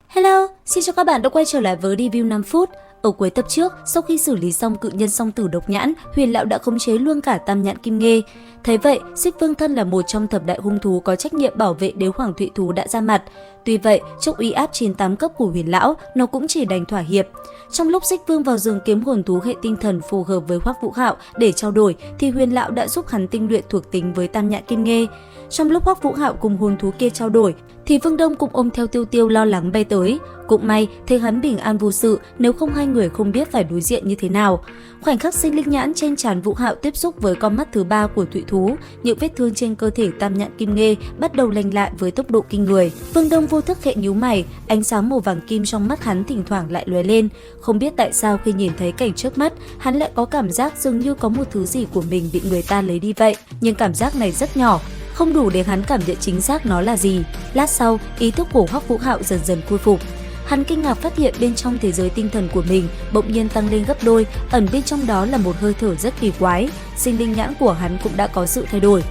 Hello, xin chào các bạn đã quay trở lại với review 5 phút. Ở cuối tập trước, sau khi xử lý xong cự nhân song tử độc nhãn, Huyền Lão đã khống chế luôn cả Tam Nhãn Kim Nghê. Thấy vậy, Xích Vương thân là một trong thập đại hung thú có trách nhiệm bảo vệ đế hoàng thụy thú đã ra mặt. Tuy vậy, trước uy áp 98 cấp của Huyền Lão, nó cũng chỉ đành thỏa hiệp. Trong lúc Xích Vương vào rừng kiếm hồn thú hệ tinh thần phù hợp với Hoắc Vũ Hạo để trao đổi, thì Huyền Lão đã giúp hắn tinh luyện thuộc tính với Tam Nhãn Kim Nghê. Trong lúc Hoắc Vũ Hạo cùng hồn thú kia trao đổi, thì Vương Đông cũng ôm theo Tiêu Tiêu lo lắng bay tới. Cũng may thấy hắn bình an vô sự, nếu không hai người không biết phải đối diện như thế nào. Khoảnh khắc sinh linh nhãn trên trán Vũ Hạo tiếp xúc với con mắt thứ ba của thụy thú, những vết thương trên cơ thể Tam Nhãn Kim Nghê bắt đầu lành lại với tốc độ kinh người. Vương Đông vô thức khẽ nhíu mày, ánh sáng màu vàng kim trong mắt hắn thỉnh thoảng lại lóe lên. Không biết tại sao khi nhìn thấy cảnh trước mắt, hắn lại có cảm giác dường như có một thứ gì của mình bị người ta lấy đi vậy. Nhưng cảm giác này rất nhỏ, không đủ để hắn cảm nhận chính xác nó là gì. Lát sau, ý thức của Hoắc Vũ Hạo dần dần khôi phục. Hắn kinh ngạc phát hiện bên trong thế giới tinh thần của mình bỗng nhiên tăng lên gấp đôi, ẩn bên trong đó là một hơi thở rất kỳ quái. Sinh linh nhãn của hắn cũng đã có sự thay đổi.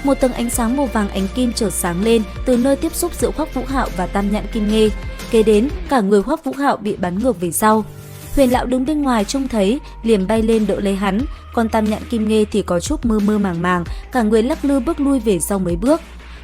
Một tầng ánh sáng màu vàng ánh kim chợt sáng lên từ nơi tiếp xúc giữa Hoắc Vũ Hạo và Tam Nhãn Kim Nghê. Kế đến, cả người Hoắc Vũ Hạo bị bắn ngược về sau. Huyền Lão đứng bên ngoài trông thấy, liền bay lên đỡ lấy hắn, còn Tam Nhãn Kim Nghê thì có chút mơ mơ màng màng, cả người lắc lư bước lui về sau mấy bước.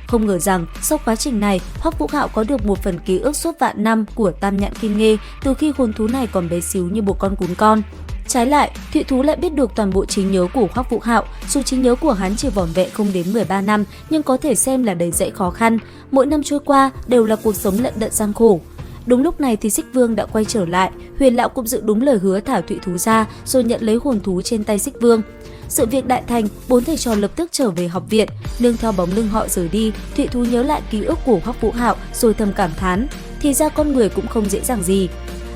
Không ngờ rằng, sau quá trình này, Hoắc Vũ Hạo có được một phần ký ức suốt vạn năm của Tam Nhãn Kim Nghê từ khi hồn thú này còn bé xíu như một con cún con. Trái lại, thụy thú lại biết được toàn bộ trí nhớ của Hoắc Vũ Hạo, dù trí nhớ của hắn chỉ vỏn vẹn không đến 13 năm, nhưng có thể xem là đầy dẫy khó khăn. Mỗi năm trôi qua đều là cuộc sống lận đận gian khổ. Đúng lúc này thì Xích Vương đã quay trở lại, Huyền Lão cũng giữ đúng lời hứa thả thụy thú ra rồi nhận lấy hồn thú trên tay Xích Vương. Sự việc đại thành, bốn thầy trò lập tức trở về học viện, nương theo bóng lưng họ rời đi, thụy thú nhớ lại ký ức của Hoắc Vũ Hạo rồi thầm cảm thán, thì ra con người cũng không dễ dàng gì.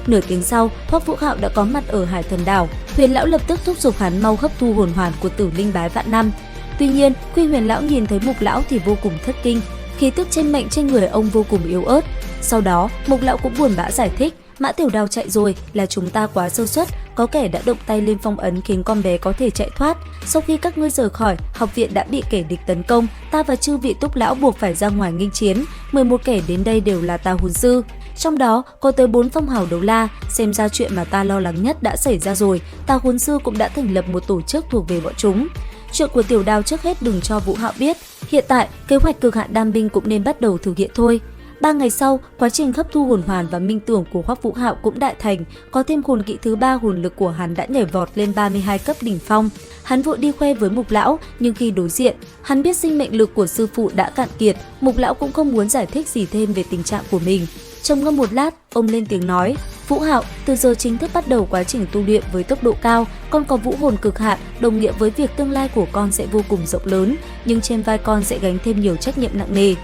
Nửa tiếng sau, Hoắc Vũ Hạo đã có mặt ở Hải Thần Đảo, Huyền Lão lập tức thúc giục hắn mau hấp thu hồn hoàn của Tử Linh Bái Vạn Năm. Tuy nhiên, khi Huyền Lão nhìn thấy Mục Lão thì vô cùng thất kinh, khí tức trên mệnh trên người ông vô cùng yếu ớt. Sau đó, Mục Lão cũng buồn bã giải thích, Mã Tiểu Đào chạy rồi, là chúng ta quá sơ suất, có kẻ đã động tay lên phong ấn khiến con bé có thể chạy thoát. Sau khi các ngươi rời khỏi, học viện đã bị kẻ địch tấn công, ta và chư vị Túc lão buộc phải ra ngoài nghênh chiến. 11 kẻ đến đây đều là tà hồn sư, trong đó có tới 4 phong hào đấu la. Xem ra chuyện mà ta lo lắng nhất đã xảy ra rồi, tà hồn sư cũng đã thành lập một tổ chức thuộc về bọn chúng. Chuyện của Tiểu Đào trước hết đừng cho Vũ Hạo biết. Hiện tại, kế hoạch cực hạn đam binh cũng nên bắt đầu thực hiện thôi. 3 ngày sau, quá trình hấp thu hồn hoàn và minh tưởng của Hoắc Vũ Hạo cũng đại thành, có thêm hồn kỹ thứ 3, hồn lực của hắn đã nhảy vọt lên 32 cấp đỉnh phong. Hắn vội đi khoe với Mục Lão, nhưng khi đối diện, hắn biết sinh mệnh lực của sư phụ đã cạn kiệt, Mục Lão cũng không muốn giải thích gì thêm về tình trạng của mình. Trầm ngâm một lát, ông lên tiếng nói, Vũ Hạo, từ giờ chính thức bắt đầu quá trình tu luyện với tốc độ cao, con có vũ hồn cực hạn, đồng nghĩa với việc tương lai của con sẽ vô cùng rộng lớn, nhưng trên vai con sẽ gánh thêm nhiều trách nhiệm nặng nề.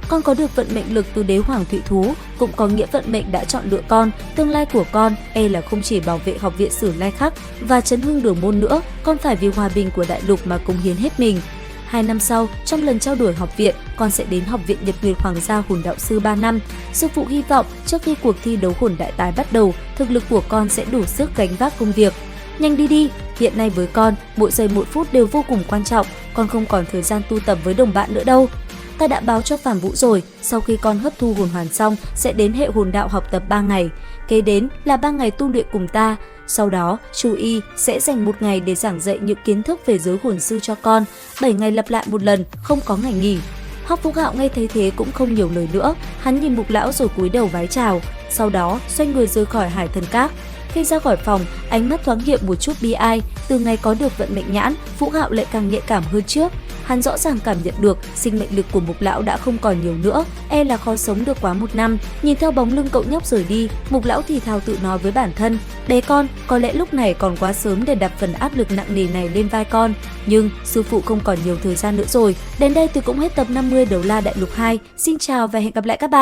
Con có được vận mệnh lực từ đế hoàng thụy thú, cũng có nghĩa vận mệnh đã chọn lựa con, tương lai của con là không chỉ bảo vệ học viện Sử Lai Khắc và chấn hưng Đường Môn nữa, con phải vì hòa bình của đại lục mà cống hiến hết mình. 2 năm sau, trong lần trao đổi học viện, con sẽ đến học viện Nhật Nguyệt Hoàng gia hồn đạo sư 3 năm. Sư phụ hy vọng trước khi cuộc thi đấu hồn đại tái bắt đầu, thực lực của con sẽ đủ sức gánh vác công việc. Nhanh đi đi, hiện nay với con, mỗi giây mỗi phút đều vô cùng quan trọng, con không còn thời gian tu tập với đồng bạn nữa đâu. Ta đã báo cho Phàm Vũ rồi, sau khi con hấp thu hồn hoàn xong sẽ đến hệ hồn đạo học tập 3 ngày. Kế đến là 3 ngày tu luyện cùng ta. Sau đó, chú Y sẽ dành 1 ngày để giảng dạy những kiến thức về giới hồn sư cho con. 7 ngày lặp lại một lần, không có ngày nghỉ. Hoắc Vũ Hạo nghe thấy thế cũng không nhiều lời nữa, hắn nhìn Mục Lão rồi cúi đầu vái chào. Sau đó, xoay người rời khỏi Hải Thần Các. Khi ra khỏi phòng, ánh mắt thoáng hiện một chút bi ai. Từ ngày có được vận mệnh nhãn, Vũ Hạo lại càng nhạy cảm hơn trước. Hắn rõ ràng cảm nhận được sinh mệnh lực của Mục Lão đã không còn nhiều nữa, là khó sống được quá 1 năm. Nhìn theo bóng lưng cậu nhóc rời đi, Mục Lão thì thào tự nói với bản thân, bé con, có lẽ lúc này còn quá sớm để đặt phần áp lực nặng nề này lên vai con. Nhưng sư phụ không còn nhiều thời gian nữa rồi. Đến đây tôi cũng hết tập 50 Đấu La Đại Lục 2. Xin chào và hẹn gặp lại các bạn.